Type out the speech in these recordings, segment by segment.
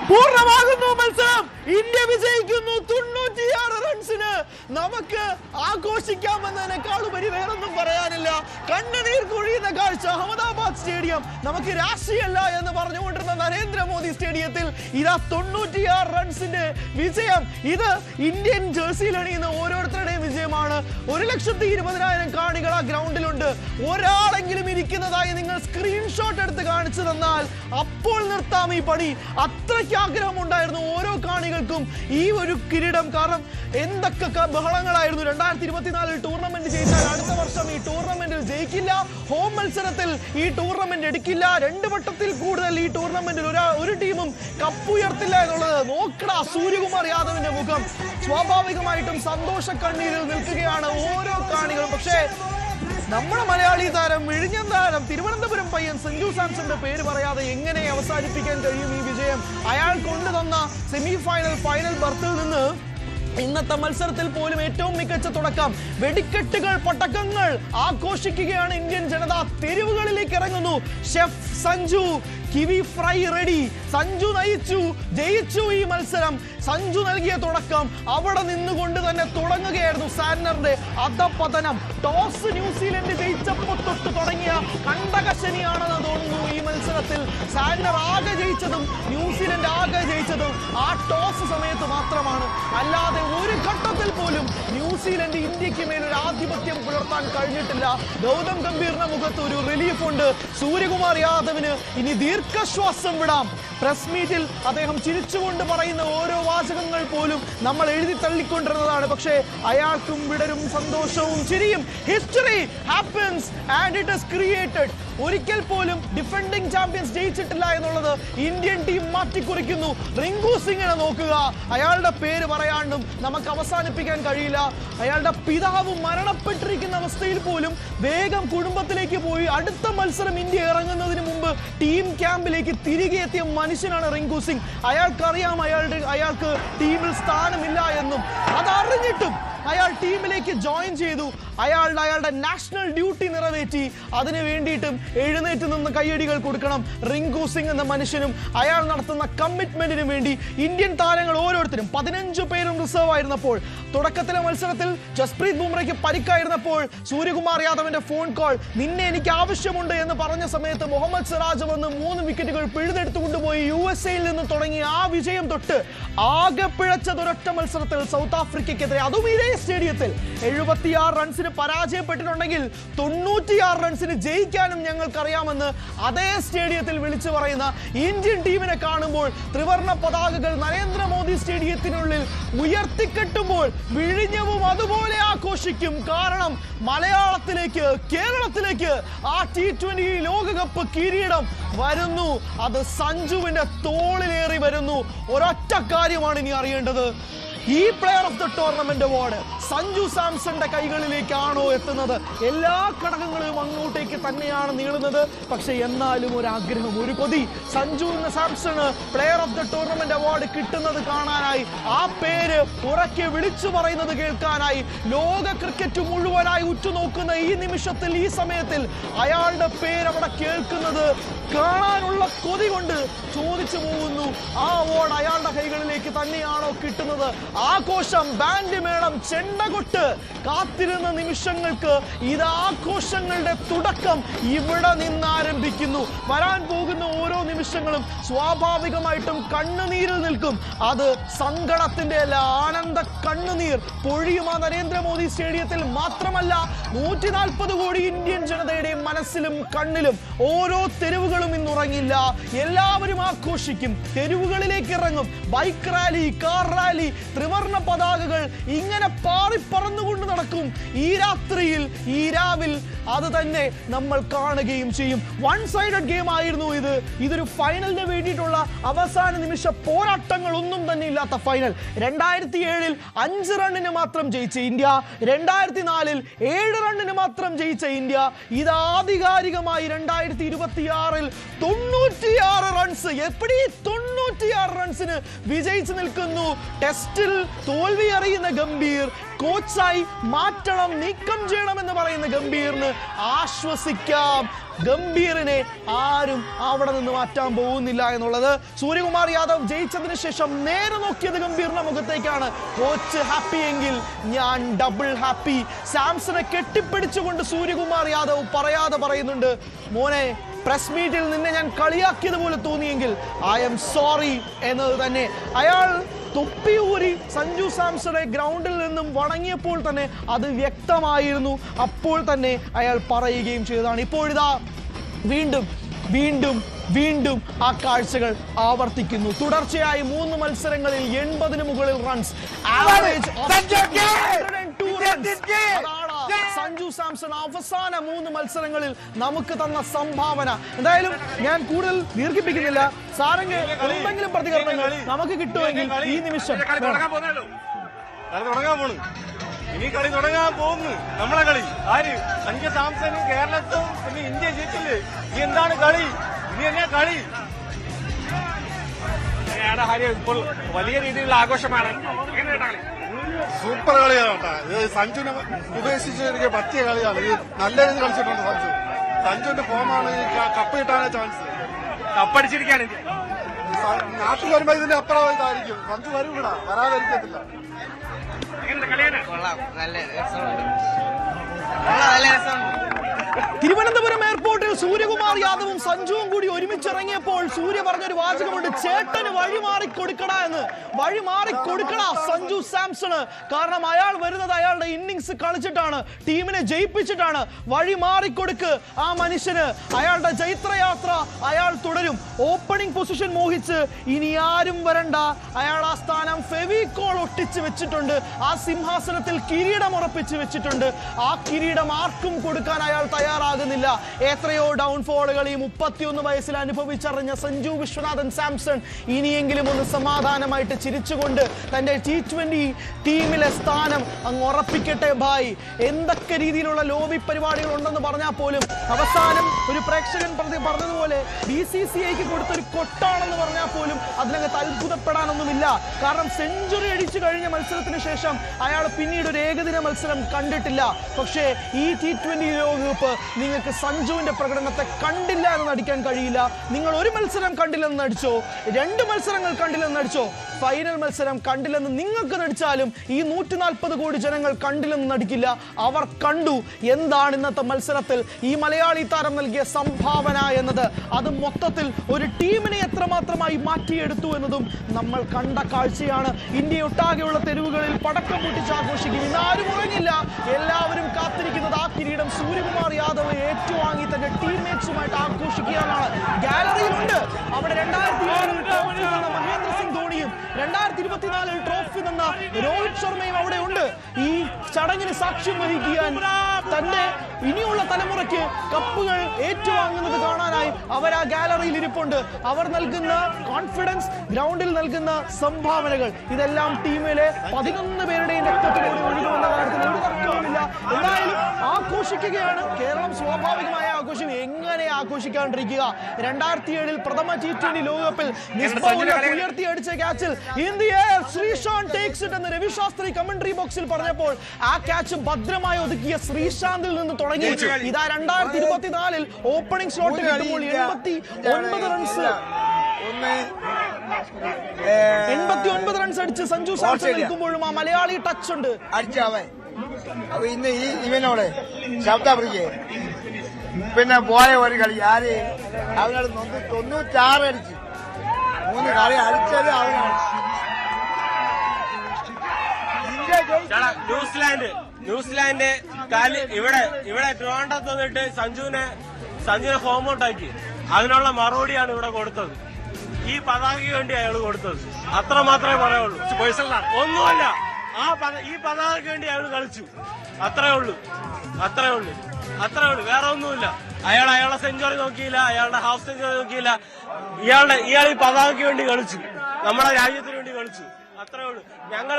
പൂർണ്ണമാകുന്നു മത്സരം. ഇന്ത്യ വിജയിക്കുന്നു 96 റൺസിന്. നമുക്ക് ആഘോഷിക്കാമെന്നതിനേക്കാളുപരി വേറൊന്നും പറയാനില്ല. കണ്ണുനീർ കൊഴിയുന്ന കാഴ്ച അഹമ്മദാബാദ് സ്റ്റേഡിയം. നമുക്ക് രാഷ്ട്രീയമല്ല എന്ന് പറഞ്ഞുകൊണ്ടിരുന്ന നരേന്ദ്രമോദി സ്റ്റേഡിയത്തിൽ ഇതാ 96 റൺസിന്റെ വിജയം. ഇത് ഇന്ത്യൻ ജേഴ്സിയിൽ അണിയുന്ന ഓരോരുത്തരുടെയും വിജയമാണ്. 1,20,000 കാണികൾ ആ ഗ്രൗണ്ടിലുണ്ട്. ഒരാളെങ്കിലും ഇരിക്കുന്നതായി നിങ്ങൾ സ്ക്രീൻഷോട്ട് എടുത്ത് കാണിച്ചു തന്നാൽ അപ്പോൾ നിർത്താം ഈ പണി. അത്രയ്ക്ക് ആഗ്രഹമുണ്ടായിരുന്നു ഓരോ കാണികൾക്കും ഈ ഒരു കിരീടം. കാരണം എന്തൊക്കെ ബഹളങ്ങളായിരുന്നു. 2024 ടൂർണമെന്റ് ജയിച്ചാൽ അടുത്ത വർഷം ഈ ടൂർണമെന്റിൽ ജയിക്കില്ല, ഹോം മത്സരത്തിൽ ഈ ടൂർണമെന്റ് എടുക്കില്ല, 2 വട്ടത്തിൽ കൂടുതൽ ഈ ടൂർണമെന്റിൽ ഒരു ടീമും കപ്പുയർത്തില്ല എന്നുള്ളത്. നോക്കടാ സൂര്യകുമാർ യാദവിന്റെ മുഖം. സ്വാഭാവികമായിട്ടും സന്തോഷ കണ്ണീരിൽ നിൽക്കുകയാണ് ഓരോ കാണികളും. പക്ഷേ നമ്മുടെ മലയാളി താരം, വിഴിഞ്ഞം താരം, തിരുവനന്തപുരം പയ്യൻ സഞ്ജു സാംസന്റെ പേര് പറയാതെ എങ്ങനെ അവസാനിപ്പിക്കാൻ കഴിയും ഈ വിജയം? അയാൾ കൊണ്ടുതന്ന സെമി ഫൈനൽ, ഫൈനൽ ബർത്തിൽ നിന്ന് ഇന്നത്തെ മത്സരത്തിൽ പോലും ഏറ്റവും മികച്ച തുടക്കം. വെടിക്കെട്ടുകൾ, പടക്കങ്ങൾ ആഘോഷിക്കുകയാണ് ഇന്ത്യൻ ജനത. തെരുവുകളിലേക്ക് ഇറങ്ങുന്നു. Chef Sanju kiwi fry ready. Sanju നയിച്ചു, ജയിച്ചു ഈ മത്സരം. സഞ്ജു നൽകിയ തുടക്കം അവിടെ നിന്നുകൊണ്ട് തന്നെ തുടങ്ങുകയായിരുന്നു. സാന്റനറുടെ അധപതനം. ടോസ് ന്യൂസിലൻഡ് ജയിച്ചപ്പോൾ തൊട്ട് തുടങ്ങിയ കണ്ടകശനിയാണെന്ന് തോന്നുന്നു ഈ മത്സരത്തിൽ. സാന്റനർ ആകെ ജയിച്ചതും ന്യൂസിലൻഡ് ആകെ ജയിച്ചതും ആ ടോസ് സമയത്ത് മാത്രമാണ്. അല്ലാതെ ഒരു ഘട്ടത്തിൽ പോലും ന്യൂസിലൻഡ് ഇന്ത്യക്ക് മേലൊരു ആധിപത്യം പുലർത്താൻ കഴിഞ്ഞിട്ടില്ല. ഗൗതം ഗംഭീറിന്റെ മുഖത്ത് ഒരു റിലീഫ് ഉണ്ട്. സൂര്യകുമാർ യാദവിന് ഇനി ദീർഘശ്വാസം വിടാം. പ്രസ് മീറ്റിൽ അദ്ദേഹം ചിരിച്ചുകൊണ്ട് പറയുന്ന ഓരോ വാചകങ്ങൾ പോലും നമ്മൾ എഴുതി തള്ളിക്കൊണ്ടിരുന്നതാണ്. പക്ഷേ അയാൾക്കും വിടരും സന്തോഷവും ചിരിയും. History happens and it is created. ഒരിക്കൽ പോലും ഡിഫൻഡിംഗ് ചാമ്പ്യൻസ് ജയിച്ചിട്ടില്ല എന്നുള്ളത് ഇന്ത്യൻ ടീം മാറ്റിക്കുറിക്കുന്നു. റിങ്കു സിംഗിനെ നോക്കുക. അയാളുടെ പേര് പറയാണ്ടും നമുക്ക് അവസാനിപ്പിക്കാൻ കഴിയില്ല. അയാളുടെ പിതാവ് മരണപ്പെട്ടിരിക്കുന്ന അവസ്ഥയിൽ പോലും വേഗം കുടുംബത്തിലേക്ക് പോയി അടുത്ത മത്സരം ഇന്ത്യ ഇറങ്ങുന്നതിന് മുമ്പ് ടീം ക്യാമ്പിലേക്ക് തിരികെ എത്തിയ മനുഷ്യനാണ് റിങ്കു സിംഗ്. അയാൾക്കറിയാം അയാൾക്ക് ടീമിൽ സ്ഥാനമില്ല എന്നും. അതറിഞ്ഞിട്ടും അയാൾ ടീമിലേക്ക് ജോയിൻ ചെയ്തു. അയാളുടെ നാഷണൽ ഡ്യൂട്ടി നിറവേറ്റി. അതിനു വേണ്ടിയിട്ടും എഴുന്നേറ്റ് നിന്ന് കയ്യടികൾ കൊടുക്കണം റിങ്കു സിംഗ് എന്ന മനുഷ്യനും. അയാൾ നടത്തുന്ന കമ്മിറ്റ്മെന്റിനും വേണ്ടി ഇന്ത്യൻ താരങ്ങൾ ഓരോരുത്തരും 15 പേരും റിസർവ് ആയിരുന്നപ്പോൾ, തുടക്കത്തിലെ മത്സരത്തിൽ ജസ്പ്രീത് ബുംറയ്ക്ക് പരിക്കായിരുന്നപ്പോൾ സൂര്യകുമാർ യാദവിന്റെ ഫോൺ കോൾ, നിന്നെ എനിക്ക് ആവശ്യമുണ്ട് എന്ന് പറഞ്ഞ സമയത്ത് മുഹമ്മദ് സിറാജ് വന്ന് 3 വിക്കറ്റുകൾ പിഴുതെടുത്തു കൊണ്ടുപോയി. USA-യിൽ നിന്ന് തുടങ്ങിയ ആ വിജയം തൊട്ട് ആകെ പിഴച്ചതൊരൊറ്റ മത്സരത്തിൽ സൗത്ത് ആഫ്രിക്കയ്ക്കെതിരെ, അതും ഇതേ സ്റ്റേഡിയത്തിൽ 76 റൺസിന് പരാജയപ്പെട്ടിട്ടുണ്ടെങ്കിൽ 96 റൺസിന് ജയിക്കാനും ഞങ്ങൾക്കറിയാമെന്ന് അതേ സ്റ്റേഡിയത്തിൽ വിളിച്ചു പറയുന്ന ഇന്ത്യൻ ടീമിനെ കാണുമ്പോൾ ത്രിവർണ്ണ പതാകകൾ നരേന്ദ്രമോദി സ്റ്റേഡിയത്തിനുള്ളിൽ ഉയർത്തിക്കെട്ടുമ്പോൾ വിഴിഞ്ഞവും അതുപോലെ ആഘോഷിക്കും. കാരണം മലയാളത്തിലേക്ക്, കേരളത്തിലേക്ക് ആ T20 ലോകകപ്പ് കിരീടം വരുന്നു. അത് സഞ്ജുവിന്റെ തോളിലേറി വരുന്നു. ഒരൊറ്റ കാര്യമാണ് ഇനി അറിയേണ്ടത്. ഈ player of the tournament award Sanju സാംസന്റെ കൈകളിലേക്കാണോ എത്തുന്നത്? എല്ലാ ഘടകങ്ങളും അങ്ങോട്ടേക്ക് തന്നെയാണ് നീളുന്നത്. പക്ഷെ എന്നാലും ഒരു ആഗ്രഹം, ഒരു കൊതി. സഞ്ജു എന്ന Samson player of the tournament award കിട്ടുന്നത് കാണാനായി, ആ പേര് ഉറക്കെ വിളിച്ചു പറയുന്നത് കേൾക്കാനായി, ലോക ക്രിക്കറ്റ് മുഴുവനായി ഉറ്റുനോക്കുന്ന ഈ നിമിഷത്തിൽ, ഈ സമയത്തിൽ അയാളുടെ പേര് അവിടെ കേൾക്കുന്നത് കാണാനുള്ള കൊതി കൊണ്ട് ചോദിച്ചു പോകുന്നു. ആ അവാർഡ് അയാളുടെ കൈകളിലേക്ക് തന്നെയാണോ കിട്ടുന്നത്? ആഘോഷം, ബാൻഡ് മേളം, ചെണ്ടകൊട്ട് കാത്തിരുന്ന നിമിഷങ്ങൾക്ക് ഇത് ആഘോഷങ്ങളുടെ തുടക്കം ഇവിടെ നിന്ന് ആരംഭിക്കുന്നു. വരാൻ പോകുന്ന ഓരോ നിമിഷങ്ങളും സ്വാഭാവികമായിട്ടും കണ്ണുനീരിൽ നിൽക്കും. അത് സങ്കടത്തിന്റെ അല്ല, ആനന്ദ കണ്ണുനീർ പൊഴിയും ആ നരേന്ദ്രമോദി സ്റ്റേഡിയത്തിൽ. മാത്രമല്ല 140 കോടി ഇന്ത്യൻ ജനതയുടെ മനസ്സിലും കണ്ണിലും. ഓരോ തെരുവുകളും ഇന്നുറങ്ങില്ല. എല്ലാവരും ആഘോഷിക്കും, തെരുവുകളിലേക്ക് ഇറങ്ങും. ബൈക്ക് റാലി, കാർ റാലി, ത്രിവർണ്ണ പതാകകൾ ഇങ്ങനെ പറന്നുകൊണ്ട് നടക്കും. ഈ രാത്രിയിൽ, ഈ രാവിൽ അത് തന്നെ നമ്മൾ കാണുകയും ചെയ്യും. വൺ സൈഡഡ് ഗെയിം ആയിരുന്നു ഇത്. ഇതൊരു ഫൈനലിന് വേണ്ടിയിട്ടുള്ള അവസാന നിമിഷ പോരാട്ടങ്ങൾ ഒന്നും തന്നെ ഇല്ലാത്ത ഫൈനൽ. 2007-ൽ 5 റണ്ണിന് മാത്രം ജയിച്ച ഇന്ത്യ, 2004-ൽ 7 റണ്ണിന് മാത്രം ജയിച്ച ഇന്ത്യ, ഇത് ആധികാരികമായി 2026-ൽ 96 റൺസ്, എപ്പടി 96 റൺസിന് വിജയിച്ചു നിൽക്കുന്നു. ടെസ്റ്റിൽ തോൽവി അറിയുന്ന ഗംഭീർ, കോച്ചായി മാറ്റണം, നീക്കം ചെയ്യണം എന്ന് പറയുന്ന ഗംഭീറിന് ആശ്വസിക്കാം. ഗംഭീറിനെ ആരും അവിടെ നിന്ന് മാറ്റാൻ പോകുന്നില്ല എന്നുള്ളത്. സൂര്യകുമാർ യാദവ് ജയിച്ചതിന് ശേഷം നേരെ നോക്കിയത് ഗംഭീറിന്റെ മുഖത്തേക്കാണ്. കോച്ച് ഹാപ്പി എങ്കിൽ ഞാൻ ഡബിൾ ഹാപ്പി. സാംസണെ കെട്ടിപ്പിടിച്ചുകൊണ്ട് സൂര്യകുമാർ യാദവ് പറയാതെ പറയുന്നുണ്ട്, മോനെ പ്രസ് മീറ്റിൽ നിന്നെ ഞാൻ കളിയാക്കിയതുപോലെ തോന്നിയെങ്കിൽ ഐ എം സോറി എന്നത് തന്നെ. അയാൾ തൊപ്പിയൂരി സഞ്ജു സാംസണെ ഗ്രൗണ്ടിൽ നിന്നും വണങ്ങിയപ്പോൾ തന്നെ അത് വ്യക്തമായിരുന്നു. അപ്പോൾ തന്നെ അയാൾ പറയുകയും ചെയ്തതാണ്. ഇപ്പോഴിതാ വീണ്ടും വീണ്ടും വീണ്ടും ആ കാഴ്ചകൾ ആവർത്തിക്കുന്നു. തുടർച്ചയായി 3 മത്സരങ്ങളിൽ 80-ന് മുകളിൽ റൺസ്, ആവറേജ് സഞ്ജു സാംസൺ അവസാന 3 മത്സരങ്ങളിൽ നമുക്ക് തന്ന സംഭാവന. എന്തായാലും ഞാൻ കൂടുതൽ ദീർഘിപ്പിക്കുന്നില്ല. സാരംഗ് എന്തെങ്കിലും പ്രതികരണങ്ങൾ നമുക്ക് കിട്ടുമെങ്കിൽ ഈ നിമിഷം ഇനി കളി തുടങ്ങാൻ പോകുന്നു. നമ്മളെ കളി ആര് സഞ്ജു സാംസണും കേരളത്തും പിന്നെ ഇന്ത്യ ജയിച്ചില്ലേ? ഇനി എന്താണ് കളി? ഇനി എന്നാ കളി? ഇപ്പോൾ വലിയ രീതിയിലുള്ള ആഘോഷമാണ്. സൂപ്പർ കളിയാണ്. സഞ്ജുവിനെ ഉപേക്ഷിച്ച് എനിക്ക് പറ്റിയ കളിയാണ്. ഇത് നല്ല രീതിയിൽ കളിച്ചിട്ടുണ്ട് സഞ്ജു. സഞ്ജുവിന്റെ ഫോമാണ് കപ്പ് കിട്ടാനേ ചാൻസ്. കപ്പടിച്ചിരിക്കുകയാണ്. നാട്ടിൽ വരുമ്പോ ഇതിന്റെ അപ്പുറം ഇതായിരിക്കും. സഞ്ജു വരും കൂടാ, വരാതിരിക്കത്തില്ല. തിരുവനന്തപുരം എയർപോർട്ടിൽ സൂര്യകുമാർ യാദവും സഞ്ജുവും കൂടി ഒരുമിച്ചിറങ്ങിയപ്പോൾ സൂര്യ പറഞ്ഞൊരു വാചകമുണ്ട്, ചേട്ടന് വഴിമാറി കൊടുക്കടാ എന്ന്. വഴിമാറി കൊടുക്കടാ സഞ്ജു സാംസണ്. കാരണം അയാൾ വരുന്നത് അയാളുടെ ഇന്നിങ്സ് കളിച്ചിട്ടാണ്, ടീമിനെ ജയിപ്പിച്ചിട്ടാണ്. വഴിമാറി കൊടുക്ക് ആ മനുഷ്യന്. അയാളുടെ ജൈത്രയാത്ര അയാൾ തുടരും. ഓപ്പണിംഗ് പൊസിഷൻ മോഹിച്ച് ഇനി ആരും വരണ്ട. അയാൾ ആ സ്ഥാനം ഫെവിക്കോൾ ഒട്ടിച്ച് വെച്ചിട്ടുണ്ട്. ആ സിംഹാസനത്തിൽ കിരീടം ഉറപ്പിച്ച് വെച്ചിട്ടുണ്ട്. ആ കിരീടം ആർക്കും കൊടുക്കാൻ അയാൾ തയ്യാറാകുന്നില്ല. എത്രയോ ഡൗൺഫോളുകൾ ഈ 31 വയസ്സിൽ അനുഭവിച്ചറിഞ്ഞ സഞ്ജു വിശ്വനാഥൻ സാംസൺ ഇനിയെങ്കിലും ഒന്ന് സമാധാനമായിട്ട് ചിരിച്ചുകൊണ്ട് തന്റെ T20 ടീമിലെ സ്ഥാനം അങ്ങ് ഉറപ്പിക്കട്ടെ ഭായ്. എന്തൊക്കെ രീതിയിലുള്ള ലോബി പരിപാടികൾ ഉണ്ടെന്ന് പറഞ്ഞാൽ പോലും അവസാനം ഒരു പ്രേക്ഷകൻ പറഞ്ഞതുപോലെ BCCIക്ക് കൊടുത്തൊരു കൊട്ടാണെന്ന് പറഞ്ഞാൽ പോലും അതിനകത്ത് അത്ഭുതപ്പെടാനൊന്നുമില്ല. കാരണം സെഞ്ചുറി അടിച്ചു കഴിഞ്ഞ മത്സരത്തിന് ശേഷം അയാൾ പിന്നീട് ഒരു ഏകദിന മത്സരം കണ്ടിട്ടില്ല. പക്ഷേ ഈ T20 ലോകകപ്പ് നിങ്ങൾക്ക് സഞ്ജുവിന്റെ പ്രകടനത്തെ കണ്ടില്ല എന്ന് നടിക്കാൻ കഴിയില്ല. നിങ്ങൾ ഒരു മത്സരം കണ്ടില്ലെന്ന് നടിച്ചോ, 2 മത്സരങ്ങൾ കണ്ടില്ലെന്ന് നടിച്ചോ, ഫൈനൽ മത്സരം കണ്ടില്ലെന്ന് നിങ്ങൾക്ക് നടിച്ചാലും ഈ 140 കോടി ജനങ്ങൾ കണ്ടില്ലെന്ന് നടിക്കില്ല. അവർ കണ്ടു എന്താണ് ഇന്നത്തെ മത്സരത്തിൽ ഈ മലയാളി താരം നൽകിയ സംഭാവന എന്നത്. അത് മൊത്തത്തിൽ ഒരു ടീമിനെ എത്രമാത്രമായി മാറ്റിയെടുത്തു എന്നതും നമ്മൾ കണ്ട കാഴ്ചയാണ്. ഇന്ത്യയൊട്ടാകെയുള്ള തെരുവുകളിൽ പടക്കം പൊട്ടിച്ച് ആഘോഷിക്കും. ഇന്നാരും ഉറങ്ങില്ല. എല്ലാവരും കാത്തിരിക്കുന്നത് ആ കിരീടം സൂര്യകുമാർ യാദവ് ഏറ്റുവാങ്ങി തന്റെ ടീംമേറ്റ്സുമായിട്ട് ആഘോഷിക്കാനാണ്. ഗാലറിയിലുണ്ട്. അവിടെ 2007 മഹേന്ദ്ര സിംഗ് ധോണിയും 2024 ട്രോഫി തന്ന രോഹിത് ശർമ്മയും അവിടെ ഉണ്ട്. ഈ ചടങ്ങിന് സാക്ഷ്യം വഹിക്കാൻ തന്റെ ഇനിയുള്ള തലമുറയ്ക്ക് കപ്പുകൾ ഏറ്റുവാങ്ങുന്നത് കാണാനായി അവർ ആ ഗാലറിയിൽ ഇരിപ്പുണ്ട്. അവർ നൽകുന്ന കോൺഫിഡൻസ്, ഗ്രൗണ്ടിൽ നൽകുന്ന സംഭാവനകൾ, ഇതെല്ലാം ടീമിലെ 11 പേരുടെയും രക്തത്തിലൂടെ ഒഴുകുമെന്ന കാര്യത്തിൽ ഒരു തർക്കവുമില്ല. എന്തായാലും ആഘോഷിക്കുകയാണ് കേരളം. സ്വാഭാവികമായ ആഘോഷം എങ്ങനെ ആഘോഷിക്കാണ്ടിരിക്കുക? 2007 പ്രഥമ T20 ലോകകപ്പിൽ ഉയർത്തിയടിച്ച ക്യാച്ചിൽ ഇന്ത്യ ശ്രീശാന്ത് ടേക്സ് ഇറ്റ് എന്ന് രവി ശാസ്ത്രി കമന്ററി ബോക്സിൽ പറഞ്ഞപ്പോൾ ആ ക്യാച്ച് ഭദ്രമായി ഒതുക്കിയ ശ്രീശാന്തിൽ നിന്ന് തുടങ്ങി ഇതാ 2024 ഓപ്പണിംഗ് സ്ലോട്ടിൽ എത്തുമ്പോൾ 89 റൺസ് അടിച്ച് സഞ്ജു സാംസൺ നിൽക്കുമ്പോഴും ആ മലയാളി ടച്ച് ഉണ്ട്. അപ്പൊ ഇന്ന് ഈ ഇവനോട് ശബ്ദ പിടിക്കേ പിന്നെ പോയ ഒരു കളി ആര് അവനോട് 96 അടിച്ചു 3 കളി അടിച്ചത് അവനാണ്. ന്യൂസിലാൻഡ് ഇവിടെ ട്രിവാൻഡ്രത്ത് വന്നിട്ട് സഞ്ജുവിനെ ഹോം ഔട്ട് ആക്കി. അതിനുള്ള മറുപടിയാണ് ഇവിടെ കൊടുത്തത്. ഈ പതാകയ്ക്ക് വേണ്ടി അയാൾ കൊടുത്തത്. അത്ര മാത്രമേ പറയുള്ളൂ. ഒന്നുമല്ല. ഈ പതാകയ്ക്ക് വേണ്ടി അയാൾ കളിച്ചു. അത്രേ ഉള്ളൂ. വേറെ ഒന്നുമില്ല. അയാളെ സെഞ്ചുറി നോക്കിയില്ല, അയാളുടെ ഹാഫ് സെഞ്ചുറി നോക്കിയില്ല. ഇയാൾ ഈ പതാകയ്ക്ക് വേണ്ടി കളിച്ചു, നമ്മുടെ രാജ്യത്തിന് വേണ്ടി കളിച്ചു. അത്രേ ഉള്ളൂ. ഞങ്ങൾ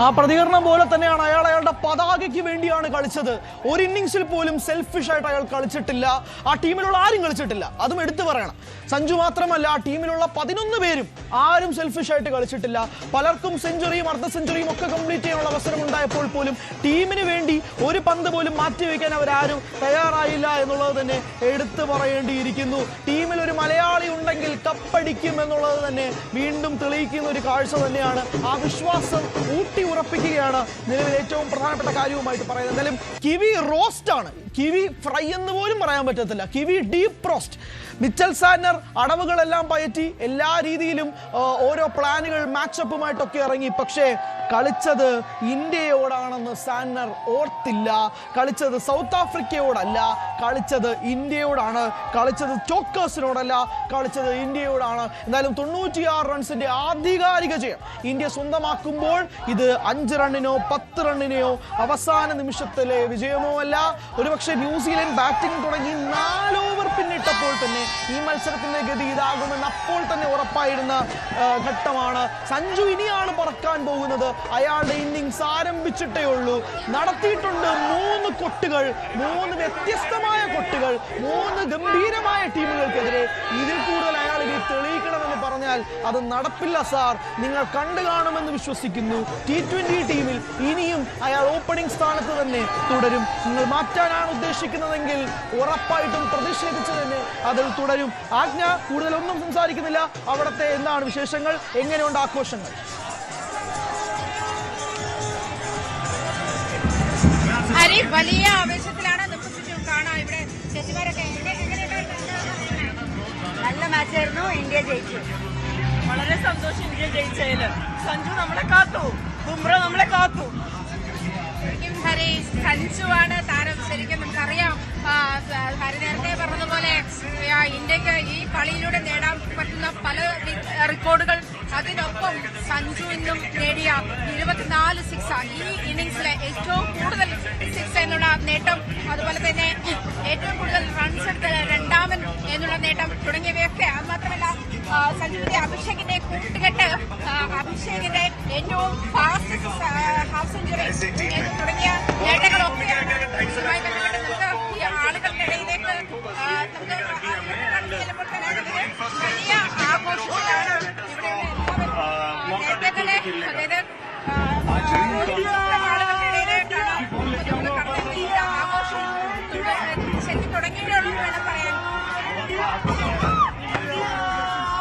ആ പ്രതികരണം പോലെ തന്നെയാണ് അയാളുടെ പതാകയ്ക്ക് വേണ്ടിയാണ് കളിച്ചത്. ഒരു ഇന്നിംഗ്സിൽ പോലും സെൽഫിഷ് ആയിട്ട് അയാൾ കളിച്ചിട്ടില്ല. ആ ടീമിലുള്ള ആരും കളിച്ചിട്ടില്ല, അതും എടുത്തു പറയണം. സഞ്ജു മാത്രമല്ല, ആ ടീമിലുള്ള 11 പേരും ആരും സെൽഫിഷ് ആയിട്ട് കളിച്ചിട്ടില്ല. പലർക്കും സെഞ്ചുറിയും അർദ്ധ സെഞ്ചുറിയും ഒക്കെ കംപ്ലീറ്റ് ചെയ്യാനുള്ള അവസരം ഉണ്ടായപ്പോൾ പോലും ടീമിന് വേണ്ടി ഒരു പന്ത് പോലും മാറ്റിവെക്കാൻ അവരാരും തയ്യാറായില്ല എന്നുള്ളത് തന്നെ എടുത്തു പറയേണ്ടിയിരിക്കുന്നു. ടീമിൽ ഒരു മലയാളി ഉണ്ടെങ്കിൽ കപ്പടിക്കും എന്നുള്ളത് തന്നെ വീണ്ടും തെളിയിക്കുന്ന ഒരു കാഴ്ച തന്നെയാണ്. ആ വിശ്വാസം ഊട്ടി ഉറപ്പിക്കുകയാണ് നിലവിൽ ഏറ്റവും പ്രധാനപ്പെട്ട കാര്യവുമായിട്ട് പറയുന്നത്. എന്തായാലും കിവി റോസ്റ്റ് ആണ്, കിവി ഫ്രൈ എന്ന് പോലും പറയാൻ പറ്റത്തില്ല, Kiwi deep roast. Mitchell Santner അടവുകളെല്ലാം പയറ്റി എല്ലാ രീതിയിലും ഓരോ പ്ലാനുകൾ മാച്ചപ്പുമായിട്ടൊക്കെ ഇറങ്ങി. പക്ഷേ കളിച്ചത് ഇന്ത്യയോടാണെന്ന് സാന്റ്നർ ഓർത്തില്ല. കളിച്ചത് സൗത്ത് ആഫ്രിക്കയോടല്ല, കളിച്ചത് ഇന്ത്യയോടാണ്. കളിച്ചത് ചോക്കേഴ്സിനോടല്ല, കളിച്ചത് ഇന്ത്യയോടാണ്. എന്തായാലും 96 റൺസിന്റെ ആധികാരിക ജയം ഇന്ത്യ സ്വന്തമാക്കുമ്പോൾ ഇത് 5 റണ്ണിനോ 10 റണ്ണിനെയോ അവസാന നിമിഷത്തിലെ വിജയമോ അല്ല. ഒരുപക്ഷെ ന്യൂസിലൻഡ് ബാറ്റിംഗ് തുടങ്ങി 4 ഓവർ പിന്നിട്ടപ്പോൾ തന്നെ ഈ മത്സരത്തിന്റെ ഗതി ഇതാകുമെന്ന് അപ്പോൾ തന്നെ ഉറപ്പായിരുന്ന ഘട്ടമാണ്. സഞ്ജു ഇനിയാണ് പറക്കാൻ പോകുന്നത്. അയാളുടെ ഇന്നിംഗ്സ് ആരംഭിച്ചിട്ടേ ഉള്ളൂ. നടത്തിയിട്ടുണ്ട് 3 കൊട്ടുകൾ, 3 വ്യത്യസ്തമായ കൊട്ടുകൾ, 3 ഗംഭീരമായ ടീമുകൾക്കെതിരെ. ഇതിൽ കൂടുതൽ അയാൾ ഇനി തെളിയിക്കണമെന്ന് പറഞ്ഞാൽ അത് നടപ്പില്ല സാർ. നിങ്ങൾ കണ്ടു കാണുമെന്ന് വിശ്വസിക്കുന്നു. T20 ടീമിൽ ഇനിയും അയാൾ ഓപ്പണിംഗ് സ്ഥാനത്ത് തന്നെ തുടരും. നിങ്ങൾ മാറ്റാനാണ് ഉദ്ദേശിക്കുന്നതെങ്കിൽ ഉറപ്പായിട്ടും പ്രതിഷേധിച്ച് തന്നെ അതിൽ തുടരും. ആജ്ഞ കൂടുതലൊന്നും സംസാരിക്കുന്നില്ല. അവിടുത്തെ എന്താണ് വിശേഷങ്ങൾ, എങ്ങനെയുണ്ട് ആഘോഷങ്ങൾ? ഹരി വലിയ ആവേശത്തിലാണ്. നമുക്ക് ചുറ്റും കാണാം ഇവിടെ ചേച്ചിമാരൊക്കെ. നല്ല മാച്ചായിരുന്നു, ഇന്ത്യ ജയിച്ചു. വളരെ സന്തോഷം ഇന്ത്യ ജയിച്ചതില്. സഞ്ജു നമ്മളെ കാത്തു, ബുംറ നമ്മളെ കാത്തു. ശരിക്കും ഹരി സഞ്ജുവാണ് താരം. ശരിക്കും നമുക്കറിയാം, ഹരി നേരത്തെ പറഞ്ഞതുപോലെ ഇന്ത്യക്ക് ഈ കളിയിലൂടെ നേടാൻ പറ്റുന്ന പല റെക്കോർഡുകൾ, അതിനൊപ്പം സഞ്ജു ഇന്നും നേടിയ 24 സിക്സ്, ഈ ഇന്നിംഗ്സിലെ ഏറ്റവും കൂടുതൽ സിക്സ് എന്നുള്ള നേട്ടം, അതുപോലെ തന്നെ ഏറ്റവും കൂടുതൽ റൺസ് എടുത്ത രണ്ടാമൻ എന്നുള്ള നേട്ടം തുടങ്ങിയവയൊക്കെ. അത് മാത്രമല്ല സഞ്ജുവിന്റെ അഭിഷേകിന്റെ കൂട്ടുകെട്ട്, അഭിഷേകിന്റെ ഏറ്റവും ഫാസ്റ്റ് ഹാഫ് സെഞ്ചുറി തുടങ്ങിയ നേട്ടങ്ങളൊക്കെയാണ് ഇതുമായി ബന്ധപ്പെട്ട് നമുക്ക് ഈ ആളുകളുടെ ഇടയിലേക്ക് ചെല്ലുമ്പോൾ തന്നെ വലിയ ആഘോഷത്തിലാണ് ഇവിടെയുള്ള എല്ലാവരും. നേരത്തെ അതായത് ആളുകളുടെ ഇടയിലേക്കാണ് നമുക്ക് കടന്നു ഈ ആഘോഷം ശരിക്കും തുടങ്ങിയിട്ടേ ഉള്ളൂ വേണം പറയാൻ.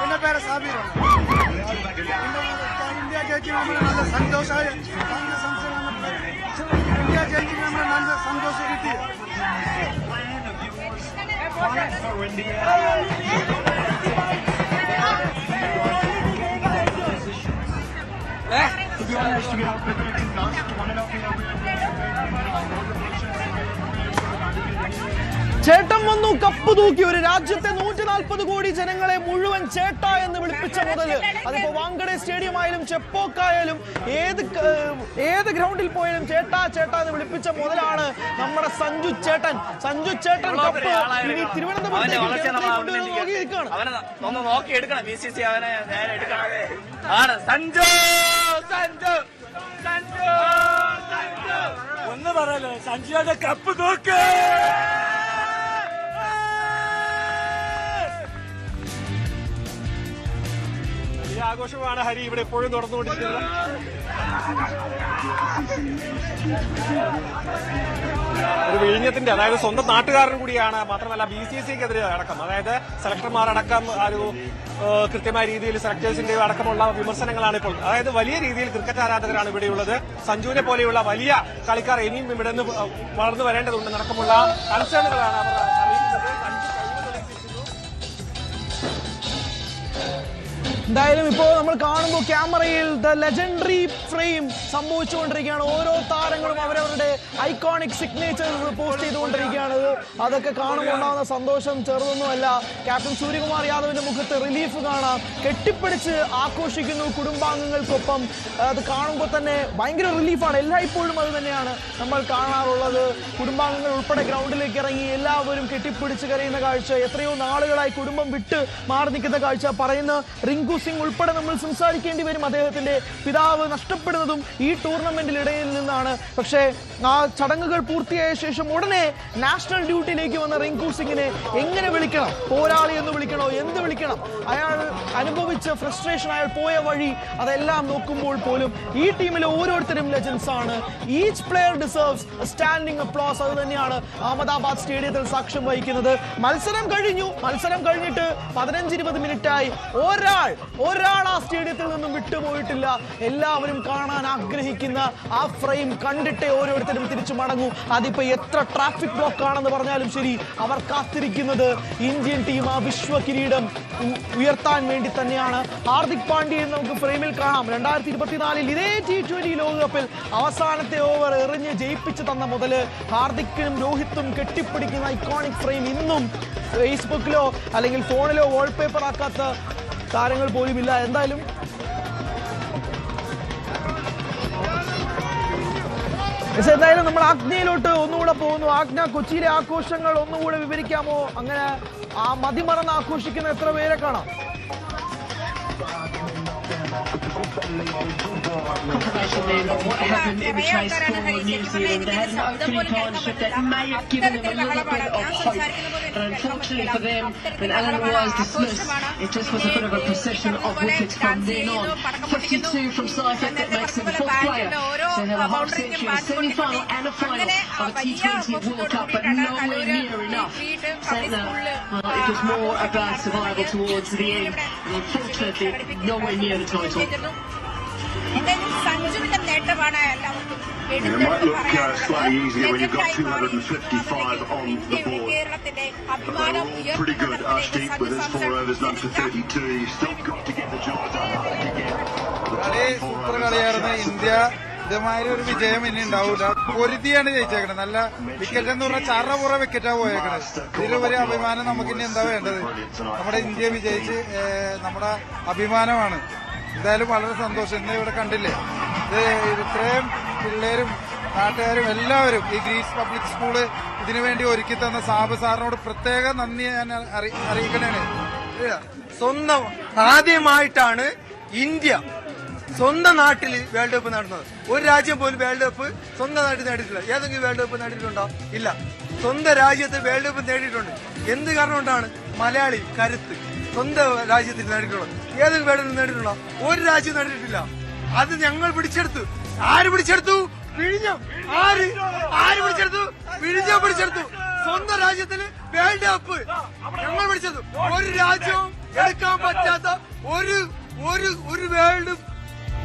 എന്റെ പേര് സാബിറാണ്. ഇന്ത്യ ജയിച്ചു നമ്മൾ നല്ല സന്തോഷമായ ഇന്ത്യ ജയിച്ചു നമ്മൾ നല്ല സന്തോഷം കിട്ടി. ചേട്ടൻ വന്നു കപ്പ് തൂക്കി. ഒരു രാജ്യത്തെ 140 കോടി ജനങ്ങളെ മുഴുവൻ ചേട്ട എന്ന് വിളിപ്പിച്ച മുതല്, അതിപ്പോ വാങ്കഡെ സ്റ്റേഡിയം ആയാലും ചെപ്പോക്കായാലും ഏത് ഗ്രൗണ്ടിൽ പോയാലും ചേട്ടാ ചേട്ടാ എന്ന് വിളിപ്പിച്ച മുതലാണ് നമ്മുടെ സഞ്ജു ചേട്ടൻ. സഞ്ജു ചേട്ടൻ കപ്പ് ഇനി തിരുവനന്തപുരത്തേക്ക് ഒന്ന് പറയല്ലോ, സഞ്ജുവിന്റെ കപ്പ് തൂക്ക്. ആഘോഷമാണ് ഹരി ഇവിടെ എപ്പോഴും നടന്നുകൊണ്ടിരിക്കുന്നത്. ഒരു വിഴിഞ്ഞത്തിന്റെ, അതായത് സ്വന്തം നാട്ടുകാരൻ കൂടിയാണ്. മാത്രമല്ല BCCക്കെതിരെ അടക്കം, അതായത് സെലക്ടർമാരടക്കം ഒരു കൃത്യമായ രീതിയിൽ സെലക്ടേഴ്സിന്റെ അടക്കമുള്ള വിമർശനങ്ങളാണ് ഇപ്പോൾ. അതായത് വലിയ രീതിയിൽ ക്രിക്കറ്റ് ആരാധകരാണ് ഇവിടെയുള്ളത്. സഞ്ജുവിനെ പോലെയുള്ള വലിയ കളിക്കാർ ഇനിയും ഇവിടെ നിന്ന് വളർന്നു വരേണ്ടതുണ്ട് നടക്കമുള്ള കൺസേണുകളാണ് അവർ അറിയിക്കുന്നത്. എന്തായാലും ഇപ്പോൾ നമ്മൾ കാണുമ്പോൾ ക്യാമറയിൽ ദ ലെജൻഡറി ഫ്രെയിം സംഭവിച്ചുകൊണ്ടിരിക്കുകയാണ്. ഓരോ താരങ്ങളും അവരവരുടെ ഐക്കോണിക് സിഗ്നേച്ചേഴ്സ് പോസ്റ്റ് ചെയ്തുകൊണ്ടിരിക്കുകയാണ്. അതൊക്കെ കാണുമ്പോൾ ഉണ്ടാകുന്ന സന്തോഷം ചെറുതൊന്നുമല്ല. ക്യാപ്റ്റൻ സൂര്യകുമാർ യാദവിന്റെ മുഖത്ത് റിലീഫ് കാണാം. കെട്ടിപ്പിടിച്ച് ആഘോഷിക്കുന്നു കുടുംബാംഗങ്ങൾക്കൊപ്പം. അത് കാണുമ്പോൾ തന്നെ ഭയങ്കര റിലീഫാണ്. എല്ലായ്പ്പോഴും അത് തന്നെയാണ് നമ്മൾ കാണാറുള്ളത്. കുടുംബാംഗങ്ങൾ ഉൾപ്പെടെ ഗ്രൗണ്ടിലേക്ക് ഇറങ്ങി എല്ലാവരും കെട്ടിപ്പിടിച്ച് കരയുന്ന കാഴ്ച, എത്രയോ നാളുകളായി കുടുംബം വിട്ട് മാറി നിൽക്കുന്ന കാഴ്ച. പറയുന്ന റിങ്കു സിംഗ് ഉൾപ്പെടെ നമ്മൾ സംസാരിക്കേണ്ടി വരും. അദ്ദേഹത്തിന്റെ പിതാവ് നഷ്ടപ്പെടുന്നതും ഈ ടൂർണമെന്റിലിടയിൽ നിന്നാണ്. പക്ഷേ ആ ചടങ്ങുകൾ പൂർത്തിയായ ശേഷം ഉടനെ നാഷണൽ ഡ്യൂട്ടിയിലേക്ക് വന്ന റിങ്കു സിംഗിനെ എങ്ങനെ വിളിക്കണം, പോരാളി എന്ന് വിളിക്കണോ, എന്ത് വിളിക്കണം, അയാൾ അനുഭവിച്ച ഫ്രസ്ട്രേഷൻ, അയാൾ പോയ വഴി, അതെല്ലാം നോക്കുമ്പോൾ പോലും ഈ ടീമിലെ ഓരോരുത്തരും ലെജൻസ് ആണ്. Each player deserves standing applause. അത് തന്നെയാണ് അഹമ്മദാബാദ് സ്റ്റേഡിയത്തിൽ സാക്ഷ്യം വഹിക്കുന്നത്. മത്സരം കഴിഞ്ഞിട്ട് 15-20 മിനിറ്റായി ഒരാൾ ആ സ്റ്റേഡിയത്തിൽ നിന്നും വിട്ടുപോയിട്ടില്ല. എല്ലാവരും കാണാൻ ആഗ്രഹിക്കുന്ന ആ ഫ്രെയിം കണ്ടിട്ടേ ഓരോരുത്തരും തിരിച്ചു മടങ്ങൂ. അതിപ്പോ എത്ര ട്രാഫിക് ബ്ലോക്ക് ആണെന്ന് പറഞ്ഞാലും ശരി, അവർ കാത്തിരിക്കുന്നത് ഇന്ത്യൻ ടീം ആ വിശ്വ കിരീടം ഉയർത്താൻ വേണ്ടി തന്നെയാണ്. ഹാർദിക് പാണ്ഡ്യയെ നമുക്ക് ഫ്രെയിമിൽ കാണാം. 2024 ഇതേ T20 ലോകകപ്പിൽ അവസാനത്തെ ഓവർ എറിഞ്ഞ് ജയിപ്പിച്ചു തന്ന മുതല് ഹാർദിക്കും രോഹിത്തും കെട്ടിപ്പിടിക്കുന്ന ഐക്കോണിക് ഫ്രെയിം ഇന്നും ഫേസ്ബുക്കിലോ അല്ലെങ്കിൽ ഫോണിലോ വാൾപേപ്പർ ആക്കാത്ത താരങ്ങൾ പോലും ഇല്ല. എന്തായാലും നമ്മൾ ആഗ്നയിലോട്ട് ഒന്നുകൂടെ പോകുന്നു. ആഗ്ന, കൊച്ചിയിലെ ആഘോഷങ്ങൾ ഒന്നുകൂടെ വിവരിക്കാമോ? അങ്ങനെ ആ മതിമറന്ന് ആഘോഷിക്കുന്ന എത്ര പേരെ കാണാം? Confirmation then of what happened in the chase for New Zealand. They had an opening partnership that may have given them a little bit of hope, but unfortunately for them, when Alan was dismissed, it just was a bit of a procession of wickets from then on. 52 from Seifert, that makes him the fourth player to have a half century, a semi-final and a final of a T20 World Cup, but nowhere near enough. Santner, it was more about survival towards the end, and unfortunately, nowhere near the title. It might look slightly easier when you've got 255 on the board. They're all pretty good. Arshdeep with his 4 overs, none for 32. He's still got to get the job done. Super കളിയായിരുന്നു. India ഇതുമാതിരി ഒരു വിജയം ഇനി ഉണ്ടാവില്ല. പൊരുതിയാണ് ജയിച്ചേക്കണത്. നല്ല wicket എന്ന് പറഞ്ഞാൽ ചറപുറ വിക്കറ്റാ പോയേക്കണത്. ഇതിലുപരി അഭിമാനം നമുക്കിനി എന്താ വേണ്ടത്? നമ്മുടെ ഇന്ത്യ വിജയിച്ച് നമ്മുടെ അഭിമാനമാണ്. എന്തായാലും വളരെ സന്തോഷം. ഇന്ന് ഇവിടെ കണ്ടില്ലേ, ഇത് ഇത്രയും പിള്ളേരും നാട്ടുകാരും എല്ലാവരും ഈ ഗ്രീസ് പബ്ലിക് സ്കൂള് ഇതിനു വേണ്ടി ഒരുക്കി തന്ന സാബ് സാറിനോട് പ്രത്യേക നന്ദി ഞാൻ അറിയിക്കണേണ്. ആദ്യമായിട്ടാണ് ഇന്ത്യ സ്വന്തം നാട്ടിൽ വേൾഡ് കപ്പ് നടന്നത്. ഒരു രാജ്യം പോലും വേൾഡ് കപ്പ് സ്വന്തം നാട്ടിൽ നേടിയിട്ടില്ല. ഏതെങ്കിലും വേൾഡ് കപ്പ് നേടിയിട്ടുണ്ടോ? ഇല്ല. സ്വന്തം രാജ്യത്ത് വേൾഡ് കപ്പ് നേടിയിട്ടുണ്ട്. എന്ത് കാരണം കൊണ്ടാണ്? മലയാളി കരുത്ത് സ്വന്തം രാജ്യത്തിൽ നേടിയിട്ടുള്ളത്. ഏതെങ്കിലും വേൾഡ് കപ്പ് നേടിയിട്ടുണ്ടോ? ഒരു രാജ്യം നേടിയിട്ടില്ല. അത് ഞങ്ങൾ പിടിച്ചെടുത്തു. ആര് പിടിച്ചെടുത്തു? പിടിഞ്ഞം. ആര് പിടിച്ചെടുത്തു? സ്വന്തം രാജ്യത്തിന് വേൾഡ് കപ്പ് ഞങ്ങൾ പിടിച്ചെടുത്തു. ഒരു രാജ്യവും എടുക്കാൻ പറ്റാത്ത ഒരു വേൾഡ്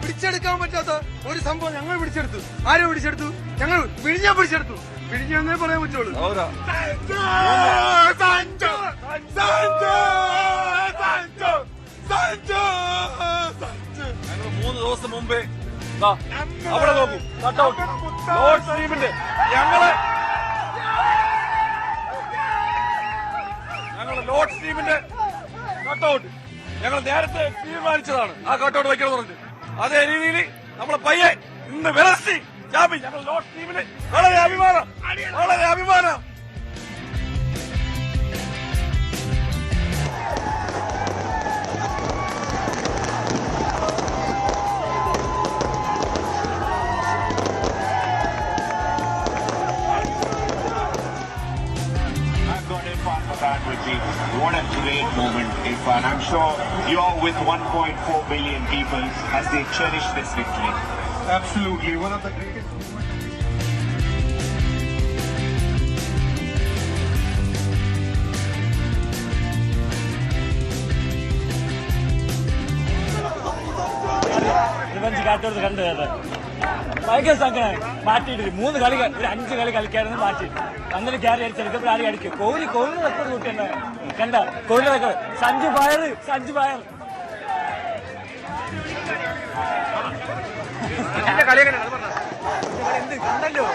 പിടിച്ചെടുക്കാൻ പറ്റാത്ത ഒരു സംഭവം ഞങ്ങൾ പിടിച്ചെടുത്തു. ആരെ പിടിച്ചെടുത്തു? ഞങ്ങൾ പിടിഞ്ഞം പിടിച്ചെടുത്തു. പിടിഞ്ഞെന്നേ പറയാൻ പറ്റുള്ളൂ. ഞങ്ങൾ 3 ദിവസം മുമ്പേ അവിടെ നോക്കൂ, ലോർഡ്സ് ടീമിന്റെ ഞങ്ങള് ലോർഡ്സ് ടീമിന്റെ കട്ടൗട്ട് ഞങ്ങൾ നേരത്തെ തീരുമാനിച്ചതാണ്. ആ കട്ടൗട്ട് വയ്ക്കണം പറഞ്ഞിട്ട് അതേ രീതിയിൽ നമ്മളെ പയ്യെ ഇന്ന് വിലസി ചാമ്പി. ഞങ്ങൾ ലോർഡ്സ് ടീമിന് വളരെ അഭിമാനം. What a great moment, Irfan. I'm sure you're with 1.4 billion people as they cherish this victory. Absolutely. One of the greatest moments. കാറ്റോട് കണ്ടു ഭയങ്കര സങ്കടമായി. മാറ്റിയിട്ട് 3 കളി, ഒരു 5 കളി കളിക്കായിരുന്നു മാറ്റിയിട്ട് അങ്ങനെ ക്യാരി അടിച്ചെടുക്കപ്പോൾ ആരും അടിക്കും. കോഹ്ലി റെക്കോർഡ് കൂട്ടിയുണ്ട്. കണ്ട കോഹ്ലി റെക്കോർഡ്. സഞ്ജു പയർ കളിയൊക്കെ എന്ത് കണ്ടല്ലോ.